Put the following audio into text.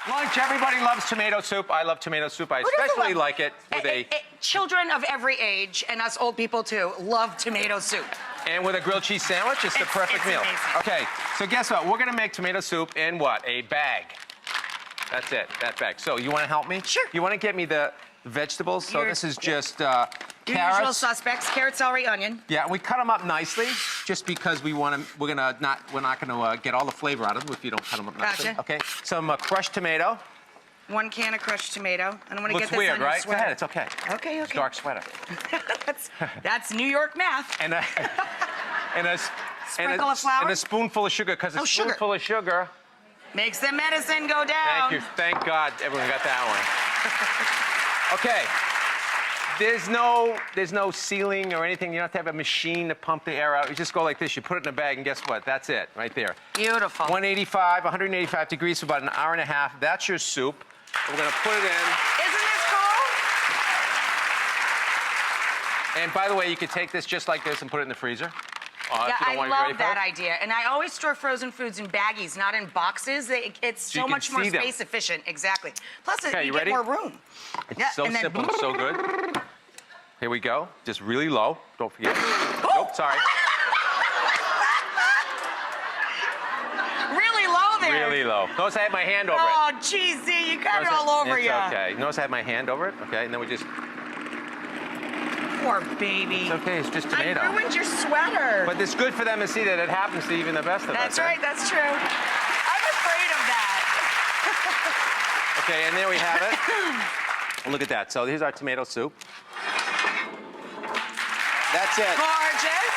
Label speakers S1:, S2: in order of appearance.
S1: Lunch, everybody loves tomato soup. I love tomato soup. I especially like it with
S2: Children of every age, and us old people too, love tomato soup.
S1: And with a grilled cheese sandwich, it's the perfect meal.
S2: Amazing.
S1: Okay, so guess what? We're gonna make tomato soup in what? A bag. That's it, that bag. So you wanna help me?
S2: Sure.
S1: You wanna get me the vegetables? So this is just
S2: Your
S1: carrots.
S2: usual suspects: carrot, celery, onion.
S1: Yeah, we cut them up nicely, just because we're not gonna get all the flavor out of them if you don't cut them up nicely.
S2: Gotcha.
S1: Okay, some crushed tomato.
S2: 1 can of crushed tomato. I don't want to
S1: Looks
S2: get this
S1: weird,
S2: on your
S1: right?
S2: sweater.
S1: Go ahead, it's okay.
S2: Okay,
S1: It's
S2: okay.
S1: dark sweater.
S2: that's New York math.
S1: And a, and a,
S2: Sprinkle of flour?
S1: And a spoonful of sugar, because a
S2: sugar.
S1: spoonful of sugar.
S2: Makes the medicine go down.
S1: Thank you. Thank God everyone got that one. Okay. There's no sealing or anything. You don't have to have a machine to pump the air out. You just go like this. You put it in a bag, and guess what? That's it, right there.
S2: Beautiful.
S1: 185 degrees for about an hour and a half. That's your soup. We're gonna put it in.
S2: Isn't this cool?
S1: And by the way, you could take this just like this and put it in the freezer.
S2: Yeah,
S1: if you don't
S2: I
S1: want to be ready
S2: love
S1: for
S2: that
S1: it.
S2: idea. And I always store frozen foods in baggies, not in boxes. It's
S1: So you
S2: so
S1: can
S2: much more
S1: see them.
S2: space efficient. Exactly. Plus,
S1: Okay,
S2: you
S1: you
S2: get
S1: ready?
S2: more room.
S1: It's
S2: Yeah,
S1: so
S2: and then-
S1: simple and so good. Here we go. Just really low. Don't forget. Nope, sorry.
S2: Really low there.
S1: Really low. Notice I had my hand over it.
S2: Oh, geez, see, you got it all over
S1: it's
S2: you.
S1: okay. Notice I had my hand over it. Okay, and then we just.
S2: Poor baby.
S1: It's okay. It's just tomato.
S2: I ruined your sweater.
S1: But it's good for them to see that it happens to even the best of us.
S2: That's right. That's true. I'm afraid of that.
S1: Okay, and there we have it. Look at that. So here's our tomato soup. That's it.
S2: Gorgeous.